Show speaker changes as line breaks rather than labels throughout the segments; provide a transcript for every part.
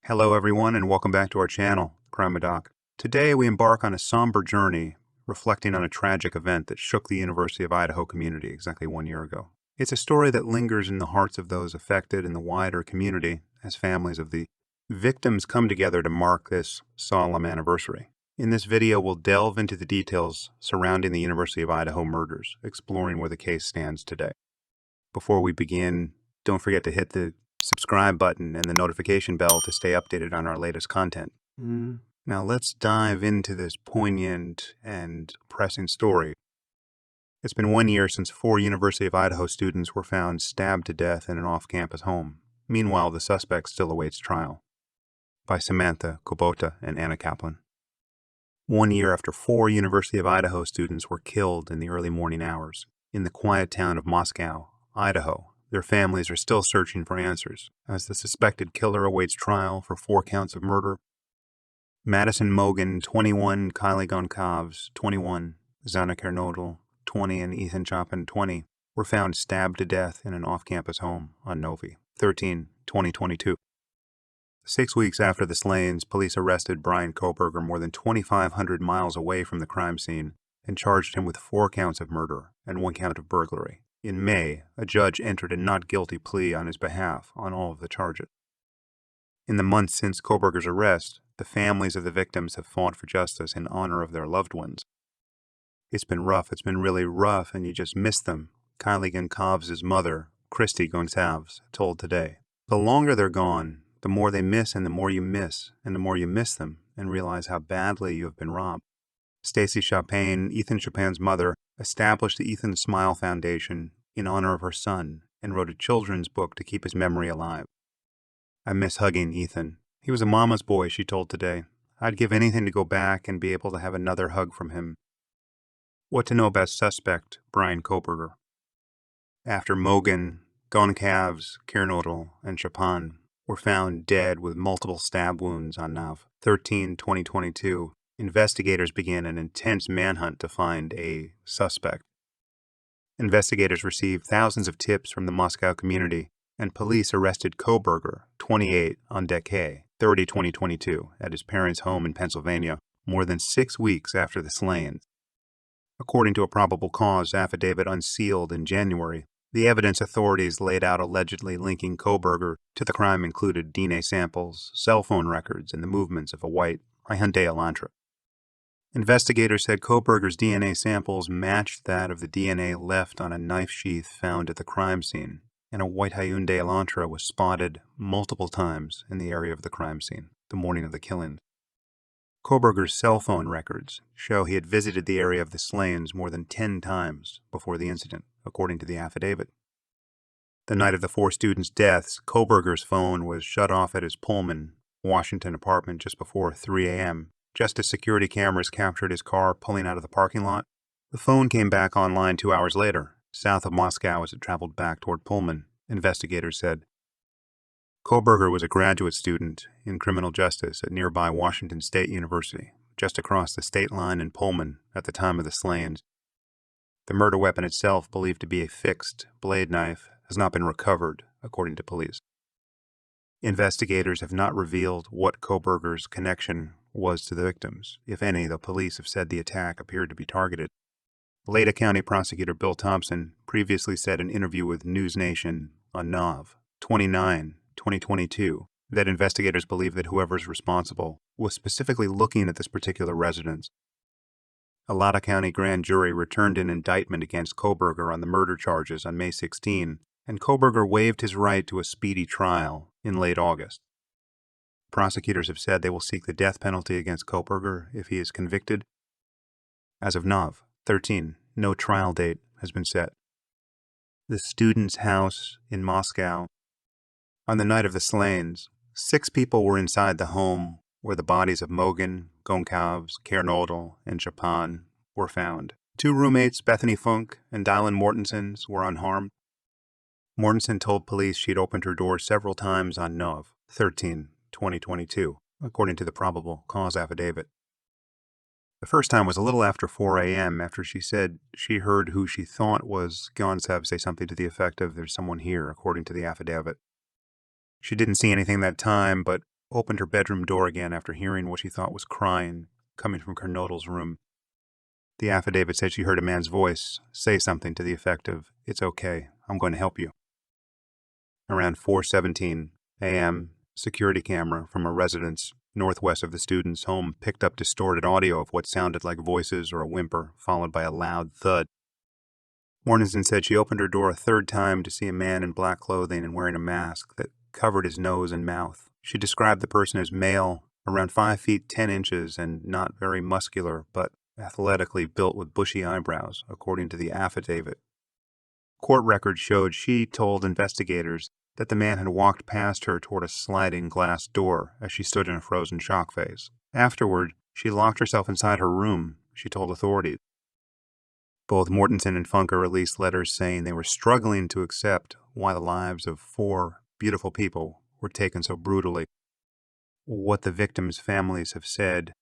Hello everyone and welcome back to our channel, CrimeDoc. Today we embark on a somber journey reflecting on a tragic event that shook the University of Idaho community exactly 1 year ago. It's a story that lingers in the hearts of those affected and the wider community as families of the victims come together to mark this solemn anniversary. In this video we'll delve into the details surrounding the University of Idaho murders, exploring where the case stands today. Before we begin, don't forget to hit the subscribe button and the notification bell to stay updated on our latest content. Now let's dive into this poignant and pressing story. It's been 1 year since 4 University of Idaho students were found stabbed to death in an off-campus home. Meanwhile, the suspect still awaits trial. By Samantha Kubota and Anna Kaplan. 1 year after 4 University of Idaho students were killed in the early morning hours in the quiet town of Moscow, Idaho, their families are still searching for answers as the suspected killer awaits trial for 4 counts of murder. Madison Mogen, 21, Kylie Goncalves, 21, Zana Kernodle, 20, and Ethan Chopin, 20, were found stabbed to death in an off-campus home on Novi, 13, 2022. 6 weeks after the slayings, police arrested Bryan Kohberger more than 2,500 miles away from the crime scene and charged him with 4 counts of murder and 1 count of burglary. In May, a judge entered a not guilty plea on his behalf on all of the charges. In the months since Kohberger's arrest, the families of the victims have fought for justice in honor of their loved ones. It's been rough. It's been really rough, and you just miss them, Kylie Goncalves' mother, Christy Goncalves, told Today. The longer they're gone, the more they miss and the more you miss, and the more you miss them and realize how badly you have been robbed. Stacy Chopin, Ethan Chopin's mother, established the Ethan Smile Foundation in honor of her son and wrote a children's book to keep his memory alive. I miss hugging Ethan. He was a mama's boy, she told Today. I'd give anything to go back and be able to have another hug from him. What to know about suspect Bryan Kohberger? After Mogen, Goncalves, Kernodle, and Chopin were found dead with multiple stab wounds on Nav, 13, 2022, investigators began an intense manhunt to find a suspect. Investigators received thousands of tips from the Moscow community, and police arrested Kohberger, 28, on Decay, 30, 2022, at his parents' home in Pennsylvania, more than 6 weeks after the slayings. According to a probable cause affidavit unsealed in January, the evidence authorities laid out allegedly linking Kohberger to the crime included DNA samples, cell phone records, and the movements of a white Hyundai Elantra. Investigators said Kohberger's DNA samples matched that of the DNA left on a knife sheath found at the crime scene, and a white Hyundai Elantra was spotted multiple times in the area of the crime scene the morning of the killing. Kohberger's cell phone records show he had visited the area of the slayings more than 10 times before the incident, according to the affidavit. The night of the 4 students' deaths, Kohberger's phone was shut off at his Pullman, Washington apartment just before 3 a.m., just as security cameras captured his car pulling out of the parking lot. The phone came back online 2 hours later, south of Moscow as it traveled back toward Pullman, investigators said. Kohberger was a graduate student in criminal justice at nearby Washington State University, just across the state line in Pullman at the time of the slayings. The murder weapon itself, believed to be a fixed blade knife, has not been recovered, according to police. Investigators have not revealed what Kohberger's connection was to the victims, if any, though police have said the attack appeared to be targeted. Leda County Prosecutor Bill Thompson previously said in an interview with News Nation on Nav, 29, 2022, that investigators believe that whoever's responsible was specifically looking at this particular residence. A Leda County grand jury returned an indictment against Kohberger on the murder charges on May 16, and Kohberger waived his right to a speedy trial in late August. Prosecutors have said they will seek the death penalty against Kohberger if he is convicted. As of Nav, 13, no trial date has been set. The student's house in Moscow. On the night of the slayings, 6 people were inside the home where the bodies of Mogen, Goncalves, Kernodle, and Chopin were found. 2 roommates, Bethany Funk and Dylan Mortensen, were unharmed. Mortensen told police she'd opened her door several times on Nav, 13, 2022, according to the probable cause affidavit. The first time was a little after 4 a.m. after she said she heard who she thought was Goncalves say something to the effect of, "There's someone here," according to the affidavit. She didn't see anything that time, but opened her bedroom door again after hearing what she thought was crying coming from Kernodle's room. The affidavit said she heard a man's voice say something to the effect of, "It's okay, I'm going to help you." Around 4:17 a.m., security camera from a residence northwest of the student's home picked up distorted audio of what sounded like voices or a whimper, followed by a loud thud. Mortensen said she opened her door a third time to see a man in black clothing and wearing a mask that covered his nose and mouth. She described the person as male, around 5 feet 10 inches, and not very muscular, but athletically built with bushy eyebrows, according to the affidavit. Court records showed she told investigators that the man had walked past her toward a sliding glass door as she stood in a frozen shock phase. Afterward, she locked herself inside her room, she told authorities. Both Mortensen and Funke released letters saying they were struggling to accept why the lives of 4 beautiful people were taken so brutally. What the victims' families have said.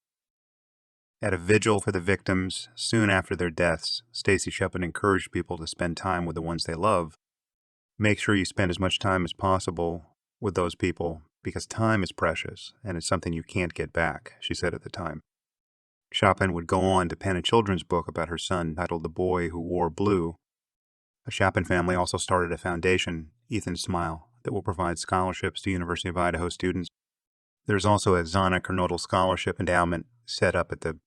At a vigil for the victims soon after their deaths, Stacy Shepard encouraged people to spend time with the ones they love. Make sure you spend as much time as possible with those people because time is precious and it's something you can't get back, she said at the time. Chopin would go on to pen a children's book about her son titled The Boy Who Wore Blue. The Chopin family also started a foundation, Ethan's Smile, that will provide scholarships to University of Idaho students. There's also a Zana Kernodle Scholarship Endowment set up at the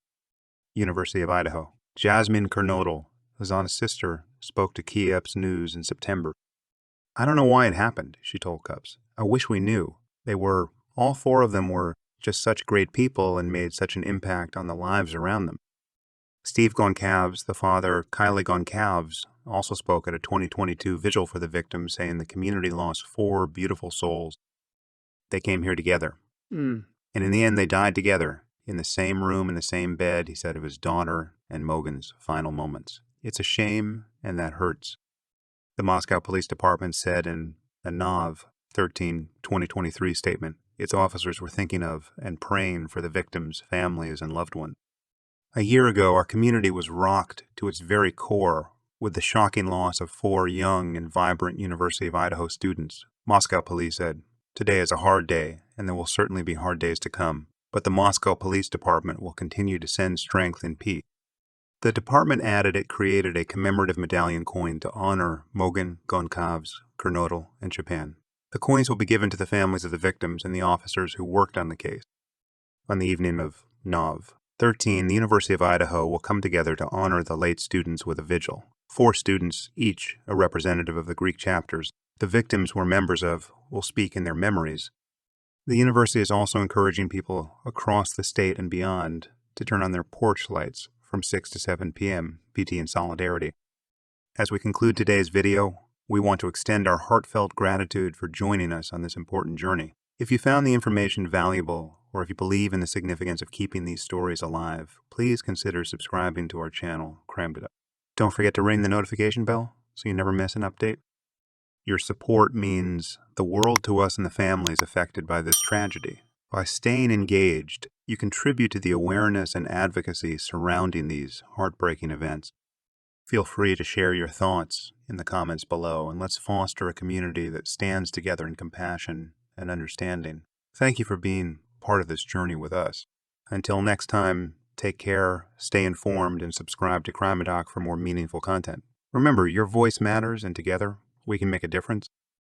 University of Idaho. Jasmine Kernodle, Zana's sister, spoke to Kieps News in September. "I don't know why it happened," she told Cups. "I wish we knew. All 4 of them were just such great people and made such an impact on the lives around them." Steve Goncalves, the father, Kylie Goncalves, also spoke at a 2022 vigil for the victims, saying the community lost 4 beautiful souls. They came here together. And in the end, they died together, in the same room, in the same bed, he said of his daughter and Mogan's final moments. "It's a shame, and that hurts." The Moscow Police Department said in a NOV 13/2023 statement, its officers were thinking of and praying for the victims' families and loved ones. "A year ago, our community was rocked to its very core with the shocking loss of 4 young and vibrant University of Idaho students," Moscow Police said. "Today is a hard day, and there will certainly be hard days to come, but the Moscow Police Department will continue to send strength and peace." The department added it created a commemorative medallion coin to honor Mogan, Goncalves, Kernodle, and Chopin. The coins will be given to the families of the victims and the officers who worked on the case. On the evening of NOV 13, the University of Idaho will come together to honor the late students with a vigil. 4 students, each a representative of the Greek chapters the victims were members of, will speak in their memories. The university is also encouraging people across the state and beyond to turn on their porch lights from 6 to 7 p.m., PT in solidarity. As we conclude today's video, we want to extend our heartfelt gratitude for joining us on this important journey. If you found the information valuable, or if you believe in the significance of keeping these stories alive, please consider subscribing to our channel, CrimeDoc. Don't forget to ring the notification bell so you never miss an update. Your support means the world to us and the families affected by this tragedy. By staying engaged, you contribute to the awareness and advocacy surrounding these heartbreaking events. Feel free to share your thoughts in the comments below, and let's foster a community that stands together in compassion and understanding. Thank you for being part of this journey with us. Until next time, take care, stay informed, and subscribe to CrimeDoc for more meaningful content. Remember, your voice matters, and together, we can make a difference.